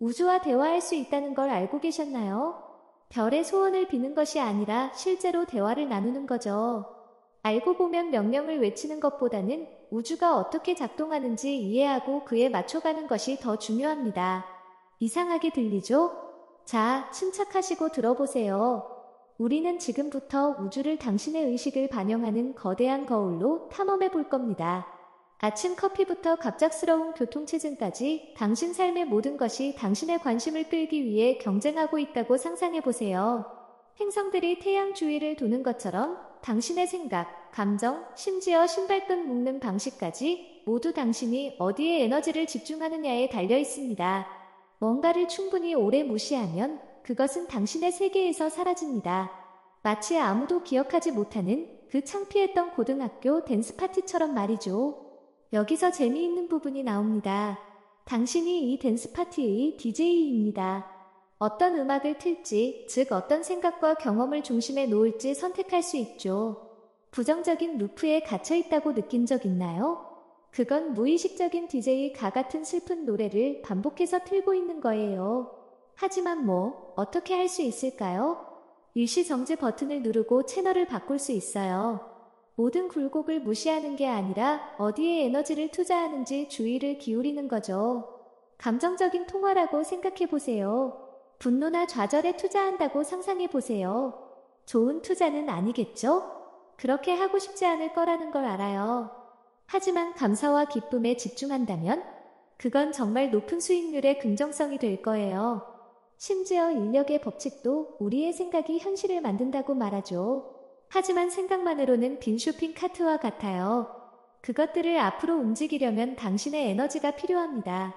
우주와 대화할 수 있다는 걸 알고 계셨나요? 별의 소원을 비는 것이 아니라 실제로 대화를 나누는 거죠. 알고 보면 명령을 외치는 것보다는 우주가 어떻게 작동하는지 이해하고 그에 맞춰가는 것이 더 중요합니다. 이상하게 들리죠? 자, 침착하시고 들어보세요. 우리는 지금부터 우주를 당신의 의식을 반영하는 거대한 거울로 탐험해 볼 겁니다. 아침 커피부터 갑작스러운 교통체증까지 당신 삶의 모든 것이 당신의 관심을 끌기 위해 경쟁하고 있다고 상상해 보세요. 행성들이 태양 주위를 도는 것처럼 당신의 생각, 감정, 심지어 신발끈 묶는 방식까지 모두 당신이 어디에 에너지를 집중하느냐에 달려 있습니다. 뭔가를 충분히 오래 무시하면 그것은 당신의 세계에서 사라집니다. 마치 아무도 기억하지 못하는 그 창피했던 고등학교 댄스 파티처럼 말이죠. 여기서 재미있는 부분이 나옵니다. 당신이 이 댄스 파티의 DJ입니다. 어떤 음악을 틀지, 즉 어떤 생각과 경험을 중심에 놓을지 선택할 수 있죠. 부정적인 루프에 갇혀 있다고 느낀 적 있나요? 그건 무의식적인 DJ가 같은 슬픈 노래를 반복해서 틀고 있는 거예요. 하지만 어떻게 할 수 있을까요? 일시정지 버튼을 누르고 채널을 바꿀 수 있어요. 모든 굴곡을 무시하는 게 아니라 어디에 에너지를 투자하는지 주의를 기울이는 거죠. 감정적인 통화라고 생각해 보세요. 분노나 좌절에 투자한다고 상상해 보세요. 좋은 투자는 아니겠죠? 그렇게 하고 싶지 않을 거라는 걸 알아요. 하지만 감사와 기쁨에 집중한다면 그건 정말 높은 수익률의 긍정성이 될 거예요. 심지어 인력의 법칙도 우리의 생각이 현실을 만든다고 말하죠. 하지만 생각만으로는 빈 쇼핑 카트와 같아요. 그것들을 앞으로 움직이려면 당신의 에너지가 필요합니다.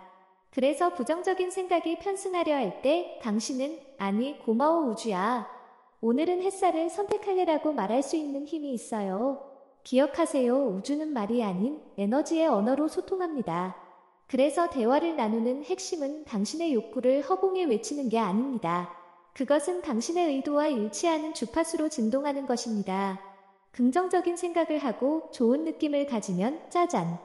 그래서 부정적인 생각이 편승하려 할 때 당신은 아니 고마워 우주야. 오늘은 햇살을 선택할래라고 말할 수 있는 힘이 있어요. 기억하세요. 우주는 말이 아닌 에너지의 언어로 소통합니다. 그래서 대화를 나누는 핵심은 당신의 욕구를 허공에 외치는 게 아닙니다. 그것은 당신의 의도와 일치하는 주파수로 진동하는 것입니다. 긍정적인 생각을 하고 좋은 느낌을 가지면 짜잔!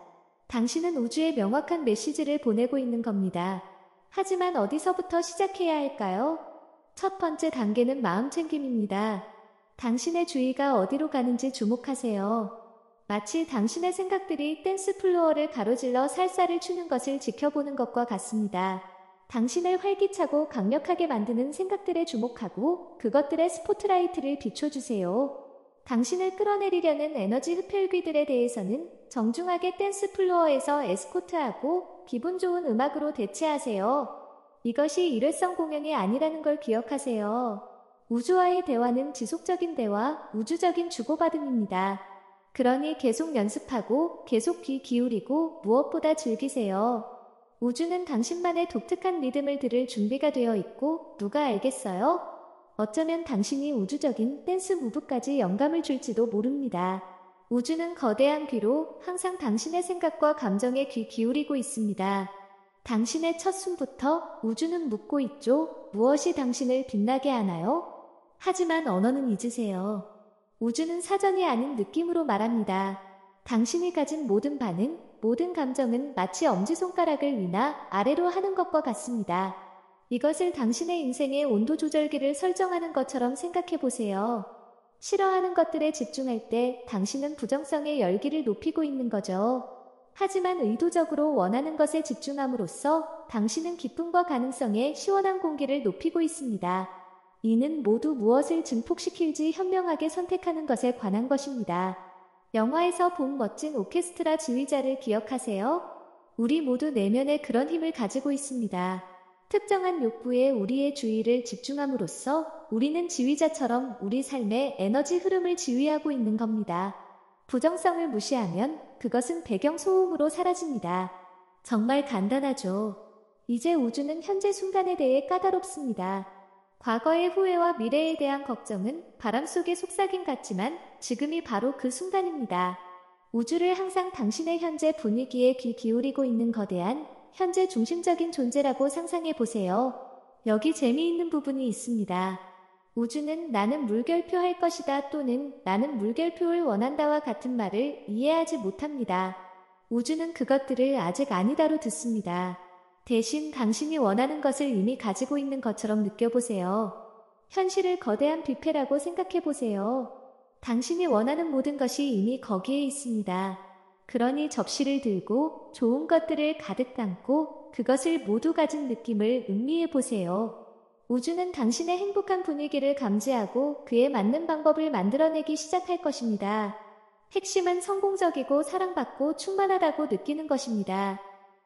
당신은 우주에 명확한 메시지를 보내고 있는 겁니다. 하지만 어디서부터 시작해야 할까요? 첫 번째 단계는 마음챙김입니다. 당신의 주의가 어디로 가는지 주목하세요. 마치 당신의 생각들이 댄스 플로어를 가로질러 살사를 추는 것을 지켜보는 것과 같습니다. 당신을 활기차고 강력하게 만드는 생각들에 주목하고 그것들의 스포트라이트를 비춰주세요. 당신을 끌어내리려는 에너지 흡혈귀들에 대해서는 정중하게 댄스 플로어에서 에스코트하고 기분 좋은 음악으로 대체하세요. 이것이 일회성 공연이 아니라는 걸 기억하세요. 우주와의 대화는 지속적인 대화, 우주적인 주고받음입니다. 그러니 계속 연습하고 계속 귀 기울이고 무엇보다 즐기세요. 우주는 당신만의 독특한 리듬을 들을 준비가 되어 있고 누가 알겠어요? 어쩌면 당신이 우주적인 댄스 무브까지 영감을 줄지도 모릅니다. 우주는 거대한 귀로 항상 당신의 생각과 감정에 귀 기울이고 있습니다. 당신의 첫 숨부터 우주는 묻고 있죠. 무엇이 당신을 빛나게 하나요? 하지만 언어는 잊으세요. 우주는 사전이 아닌 느낌으로 말합니다. 당신이 가진 모든 반응, 모든 감정은 마치 엄지손가락을 위나 아래로 하는 것과 같습니다. 이것을 당신의 인생의 온도 조절기를 설정하는 것처럼 생각해 보세요. 싫어하는 것들에 집중할 때 당신은 부정성의 열기를 높이고 있는 거죠. 하지만 의도적으로 원하는 것에 집중함으로써 당신은 기쁨과 가능성의 시원한 공기를 높이고 있습니다. 이는 모두 무엇을 증폭시킬지 현명하게 선택하는 것에 관한 것입니다. 영화에서 본 멋진 오케스트라 지휘자를 기억하세요? 우리 모두 내면에 그런 힘을 가지고 있습니다. 특정한 욕구에 우리의 주의를 집중함으로써 우리는 지휘자처럼 우리 삶의 에너지 흐름을 지휘하고 있는 겁니다. 부정성을 무시하면 그것은 배경 소음으로 사라집니다. 정말 간단하죠. 이제 우주는 현재 순간에 대해 까다롭습니다. 과거의 후회와 미래에 대한 걱정은 바람 속의 속삭임 같지만 지금이 바로 그 순간입니다. 우주를 항상 당신의 현재 분위기에 귀 기울이고 있는 거대한 현재 중심적인 존재라고 상상해 보세요. 여기 재미있는 부분이 있습니다. 우주는 나는 물결표 할 것이다 또는 나는 물결표를 원한다와 같은 말을 이해하지 못합니다. 우주는 그것들을 아직 아니다로 듣습니다. 대신 당신이 원하는 것을 이미 가지고 있는 것처럼 느껴보세요. 현실을 거대한 뷔페라고 생각해보세요. 당신이 원하는 모든 것이 이미 거기에 있습니다. 그러니 접시를 들고 좋은 것들을 가득 담고 그것을 모두 가진 느낌을 음미해보세요. 우주는 당신의 행복한 분위기를 감지하고 그에 맞는 방법을 만들어내기 시작할 것입니다. 핵심은 성공적이고 사랑받고 충만하다고 느끼는 것입니다.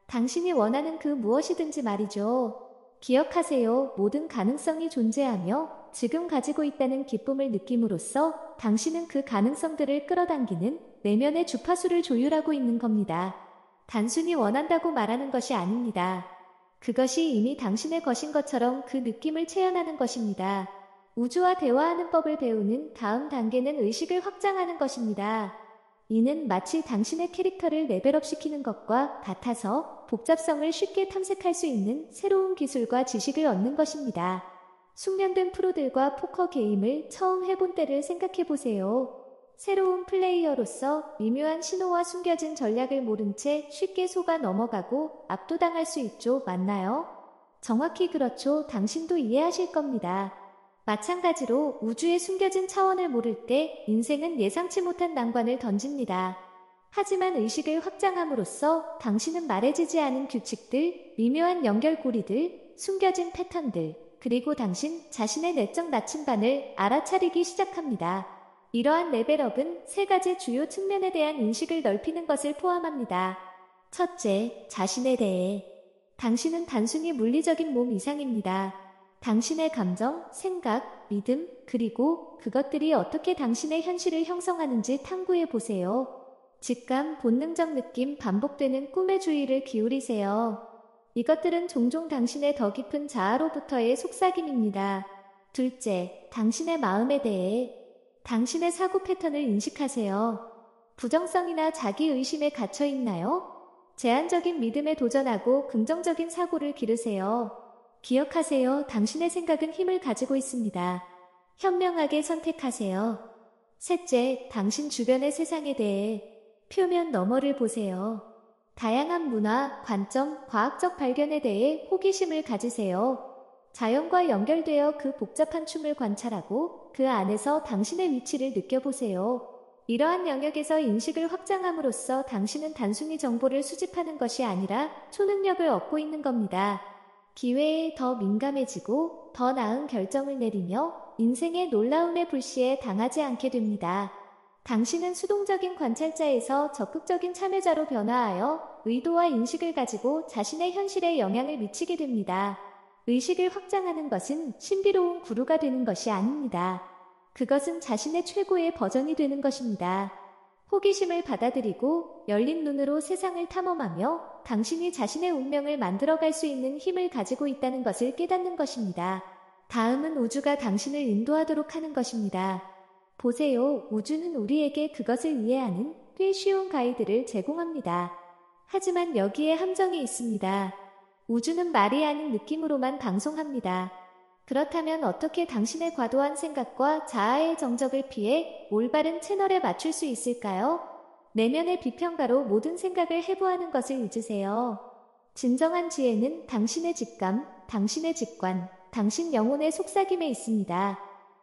당신이 원하는 그 무엇이든지 말이죠. 기억하세요. 모든 가능성이 존재하며 지금 가지고 있다는 기쁨을 느낌으로써 당신은 그 가능성들을 끌어당기는 내면의 주파수를 조율하고 있는 겁니다. 단순히 원한다고 말하는 것이 아닙니다. 그것이 이미 당신의 것인 것처럼 그 느낌을 체현하는 것입니다. 우주와 대화하는 법을 배우는 다음 단계는 의식을 확장하는 것입니다. 이는 마치 당신의 캐릭터를 레벨업시키는 것과 같아서 복잡성을 쉽게 탐색할 수 있는 새로운 기술과 지식을 얻는 것입니다. 숙련된 프로들과 포커 게임을 처음 해본 때를 생각해보세요. 새로운 플레이어로서 미묘한 신호와 숨겨진 전략을 모른 채 쉽게 속아 넘어가고 압도당할 수 있죠. 맞나요? 정확히 그렇죠. 당신도 이해하실 겁니다. 마찬가지로 우주의 숨겨진 차원을 모를 때 인생은 예상치 못한 난관을 던집니다. 하지만 의식을 확장함으로써 당신은 말해지지 않은 규칙들, 미묘한 연결고리들, 숨겨진 패턴들, 그리고 당신 자신의 내적 나침반을 알아차리기 시작합니다. 이러한 레벨업은 세 가지 주요 측면에 대한 인식을 넓히는 것을 포함합니다. 첫째, 자신에 대해. 당신은 단순히 물리적인 몸 이상입니다. 당신의 감정, 생각, 믿음, 그리고 그것들이 어떻게 당신의 현실을 형성하는지 탐구해 보세요. 직감, 본능적 느낌, 반복되는 꿈에 주의를 기울이세요. 이것들은 종종 당신의 더 깊은 자아로부터의 속삭임입니다. 둘째, 당신의 마음에 대해. 당신의 사고 패턴을 인식하세요. 부정성이나 자기의심에 갇혀 있나요? 제한적인 믿음에 도전하고 긍정적인 사고를 기르세요. 기억하세요. 당신의 생각은 힘을 가지고 있습니다. 현명하게 선택하세요. 셋째, 당신 주변의 세상에 대해. 표면 너머를 보세요. 다양한 문화, 관점, 과학적 발견에 대해 호기심을 가지세요. 자연과 연결되어 그 복잡한 춤을 관찰하고 그 안에서 당신의 위치를 느껴보세요. 이러한 영역에서 인식을 확장함으로써 당신은 단순히 정보를 수집하는 것이 아니라 초능력을 얻고 있는 겁니다. 기회에 더 민감해지고 더 나은 결정을 내리며 인생의 놀라움의 불씨에 당하지 않게 됩니다. 당신은 수동적인 관찰자에서 적극적인 참여자로 변화하여 의도와 인식을 가지고 자신의 현실에 영향을 미치게 됩니다. 의식을 확장하는 것은 신비로운 구루가 되는 것이 아닙니다. 그것은 자신의 최고의 버전이 되는 것입니다. 호기심을 받아들이고 열린 눈으로 세상을 탐험하며 당신이 자신의 운명을 만들어갈 수 있는 힘을 가지고 있다는 것을 깨닫는 것입니다. 다음은 우주가 당신을 인도하도록 하는 것입니다. 보세요. 우주는 우리에게 그것을 이해하는 꽤 쉬운 가이드를 제공합니다. 하지만 여기에 함정이 있습니다. 우주는 말이 아닌 느낌으로만 방송합니다. 그렇다면 어떻게 당신의 과도한 생각과 자아의 정적을 피해 올바른 채널에 맞출 수 있을까요? 내면의 비평가로 모든 생각을 해부하는 것을 잊으세요. 진정한 지혜는 당신의 직감, 당신의 직관, 당신 영혼의 속삭임에 있습니다.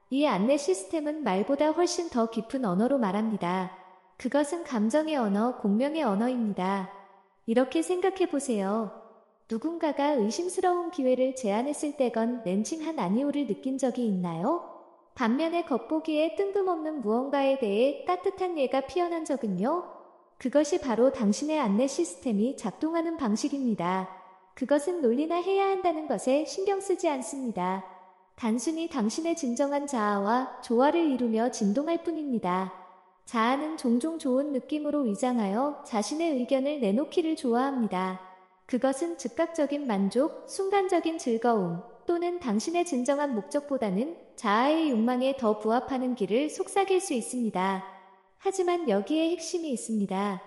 이 안내 시스템은 말보다 훨씬 더 깊은 언어로 말합니다. 그것은 감정의 언어, 공명의 언어입니다. 이렇게 생각해 보세요. 누군가가 의심스러운 기회를 제안했을 때건 렌칭한 아니오를 느낀 적이 있나요? 반면에 겉보기에 뜬금없는 무언가에 대해 따뜻한 예가 피어난 적은요? 그것이 바로 당신의 안내 시스템이 작동하는 방식입니다. 그것은 논리나 해야 한다는 것에 신경 쓰지 않습니다. 단순히 당신의 진정한 자아와 조화를 이루며 진동할 뿐입니다. 자아는 종종 좋은 느낌으로 위장하여 자신의 의견을 내놓기를 좋아합니다. 그것은 즉각적인 만족, 순간적인 즐거움, 또는 당신의 진정한 목적보다는 자아의 욕망에 더 부합하는 길을 속삭일 수 있습니다. 하지만 여기에 핵심이 있습니다.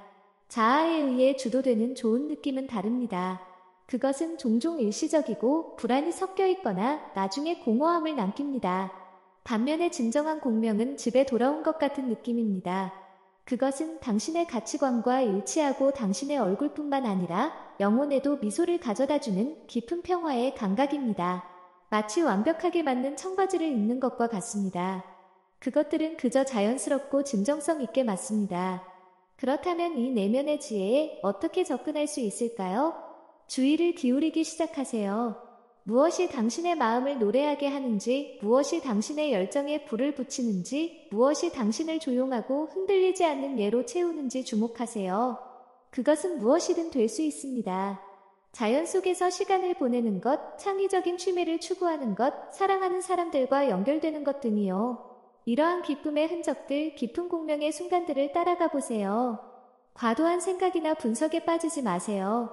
자아에 의해 주도되는 좋은 느낌은 다릅니다. 그것은 종종 일시적이고 불안이 섞여 있거나 나중에 공허함을 남깁니다. 반면에 진정한 공명은 집에 돌아온 것 같은 느낌입니다. 그것은 당신의 가치관과 일치하고 당신의 얼굴뿐만 아니라 영혼에도 미소를 가져다주는 깊은 평화의 감각입니다. 마치 완벽하게 맞는 청바지를 입는 것과 같습니다. 그것들은 그저 자연스럽고 진정성 있게 맞습니다. 그렇다면 이 내면의 지혜에 어떻게 접근할 수 있을까요? 주의를 기울이기 시작하세요. 무엇이 당신의 마음을 노래하게 하는지, 무엇이 당신의 열정에 불을 붙이는지, 무엇이 당신을 조용하고 흔들리지 않는 예로 채우는지 주목하세요. 그것은 무엇이든 될 수 있습니다. 자연 속에서 시간을 보내는 것, 창의적인 취미를 추구하는 것, 사랑하는 사람들과 연결되는 것 등이요. 이러한 기쁨의 흔적들, 깊은 공명의 순간들을 따라가 보세요. 과도한 생각이나 분석에 빠지지 마세요.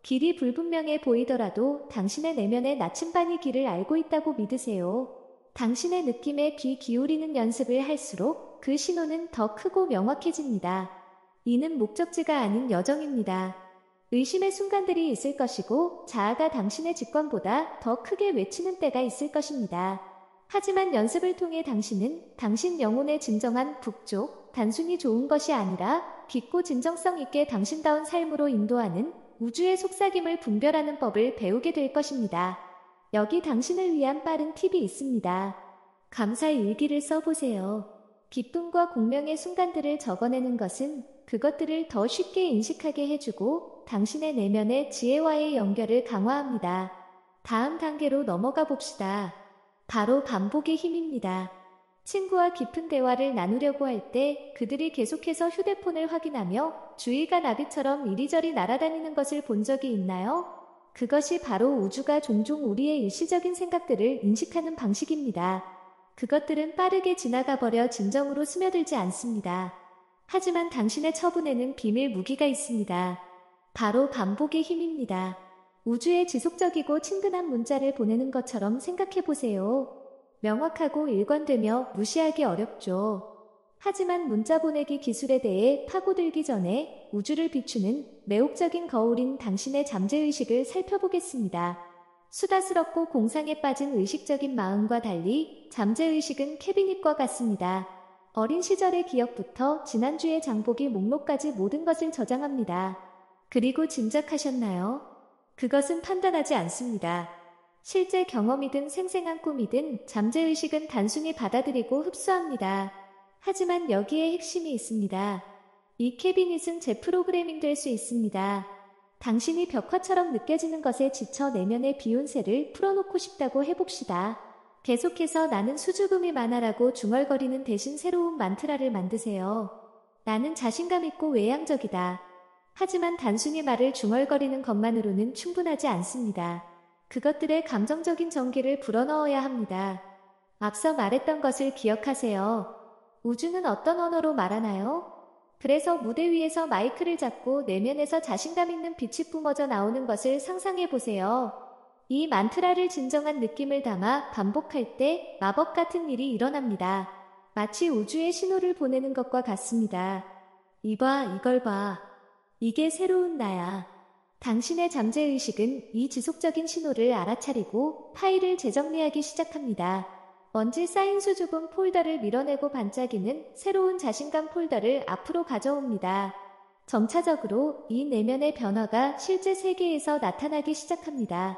길이 불분명해 보이더라도 당신의 내면의 나침반이 길을 알고 있다고 믿으세요. 당신의 느낌에 귀 기울이는 연습을 할수록 그 신호는 더 크고 명확해집니다. 이는 목적지가 아닌 여정입니다. 의심의 순간들이 있을 것이고 자아가 당신의 직관보다 더 크게 외치는 때가 있을 것입니다. 하지만 연습을 통해 당신은 당신 영혼의 진정한 북쪽, 단순히 좋은 것이 아니라 깊고 진정성 있게 당신다운 삶으로 인도하는 우주의 속삭임을 분별하는 법을 배우게 될 것입니다. 여기 당신을 위한 빠른 팁이 있습니다. 감사 일기를 써보세요. 기쁨과 공명의 순간들을 적어내는 것은 그것들을 더 쉽게 인식하게 해주고 당신의 내면의 지혜와의 연결을 강화합니다. 다음 단계로 넘어가 봅시다. 바로 반복의 힘입니다. 친구와 깊은 대화를 나누려고 할 때 그들이 계속해서 휴대폰을 확인하며 주의가 나비처럼 이리저리 날아다니는 것을 본 적이 있나요? 그것이 바로 우주가 종종 우리의 일시적인 생각들을 인식하는 방식입니다. 그것들은 빠르게 지나가 버려 진정으로 스며들지 않습니다. 하지만 당신의 처분에는 비밀 무기가 있습니다. 바로 반복의 힘입니다. 우주에 지속적이고 친근한 문자를 보내는 것처럼 생각해 보세요. 명확하고 일관되며 무시하기 어렵죠. 하지만 문자 보내기 기술에 대해 파고들기 전에 우주를 비추는 매혹적인 거울인 당신의 잠재의식을 살펴보겠습니다. 수다스럽고 공상에 빠진 의식적인 마음과 달리 잠재의식은 캐비닛과 같습니다. 어린 시절의 기억부터 지난주의 장보기 목록까지 모든 것을 저장합니다. 그리고 짐작하셨나요? 그것은 판단하지 않습니다. 실제 경험이든 생생한 꿈이든 잠재의식은 단순히 받아들이고 흡수합니다. 하지만 여기에 핵심이 있습니다. 이 캐비닛은 재프로그래밍 될 수 있습니다. 당신이 벽화처럼 느껴지는 것에 지쳐 내면의 비욘세를 풀어놓고 싶다고 해봅시다. 계속해서 나는 수줍음이 많아라고 중얼거리는 대신 새로운 만트라를 만드세요. 나는 자신감 있고 외향적이다. 하지만 단순히 말을 중얼거리는 것만으로는 충분하지 않습니다. 그것들의 감정적인 전기를 불어넣어야 합니다. 앞서 말했던 것을 기억하세요. 우주는 어떤 언어로 말하나요? 그래서 무대 위에서 마이크를 잡고 내면에서 자신감 있는 빛이 뿜어져 나오는 것을 상상해 보세요. 이 만트라를 진정한 느낌을 담아 반복할 때 마법 같은 일이 일어납니다. 마치 우주에 신호를 보내는 것과 같습니다. 이봐, 이걸 봐. 이게 새로운 나야. 당신의 잠재의식은 이 지속적인 신호를 알아차리고 파일을 재정리하기 시작합니다. 먼지 쌓인 수줍은 폴더를 밀어내고 반짝이는 새로운 자신감 폴더를 앞으로 가져옵니다. 점차적으로 이 내면의 변화가 실제 세계에서 나타나기 시작합니다.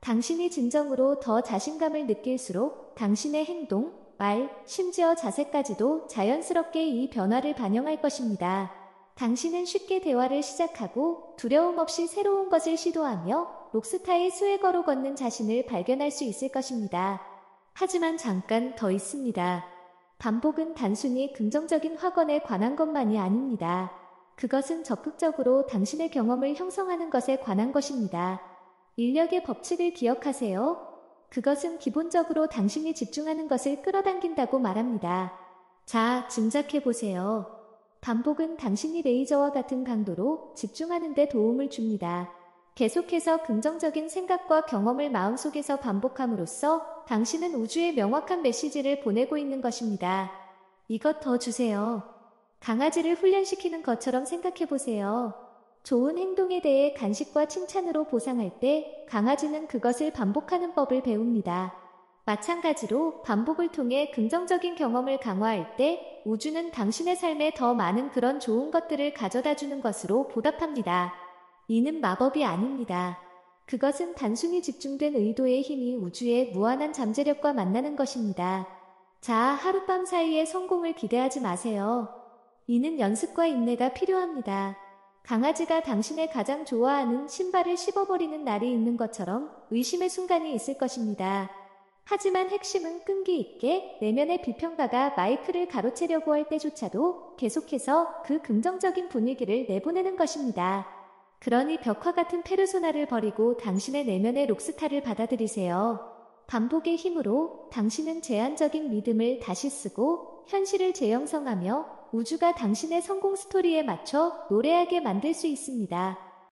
당신이 진정으로 더 자신감을 느낄수록 당신의 행동, 말, 심지어 자세까지도 자연스럽게 이 변화를 반영할 것입니다. 당신은 쉽게 대화를 시작하고 두려움 없이 새로운 것을 시도하며 록스타의 수액어로 걷는 자신을 발견할 수 있을 것입니다. 하지만 잠깐 더 있습니다. 반복은 단순히 긍정적인 확언에 관한 것만이 아닙니다. 그것은 적극적으로 당신의 경험을 형성하는 것에 관한 것입니다. 인력의 법칙을 기억하세요. 그것은 기본적으로 당신이 집중하는 것을 끌어당긴다고 말합니다. 자, 짐작해보세요. 반복은 당신이 레이저와 같은 강도로 집중하는 데 도움을 줍니다. 계속해서 긍정적인 생각과 경험을 마음속에서 반복함으로써 당신은 우주에 명확한 메시지를 보내고 있는 것입니다. 이것 더 주세요. 강아지를 훈련시키는 것처럼 생각해보세요. 좋은 행동에 대해 간식과 칭찬으로 보상할 때 강아지는 그것을 반복하는 법을 배웁니다. 마찬가지로 반복을 통해 긍정적인 경험을 강화할 때 우주는 당신의 삶에 더 많은 그런 좋은 것들을 가져다 주는 것으로 보답합니다. 이는 마법이 아닙니다. 그것은 단순히 집중된 의도의 힘이 우주의 무한한 잠재력과 만나는 것입니다. 자, 하룻밤 사이에 성공을 기대하지 마세요. 이는 연습과 인내가 필요합니다. 강아지가 당신의 가장 좋아하는 신발을 씹어버리는 날이 있는 것처럼 의심의 순간이 있을 것입니다. 하지만 핵심은 끈기 있게 내면의 비평가가 마이크를 가로채려고 할 때조차도 계속해서 그 긍정적인 분위기를 내보내는 것입니다. 그러니 벽화 같은 페르소나를 버리고 당신의 내면의 록스타를 받아들이세요. 반복의 힘으로 당신은 제한적인 믿음을 다시 쓰고 현실을 재형성하며 우주가 당신의 성공 스토리에 맞춰 노래하게 만들 수 있습니다.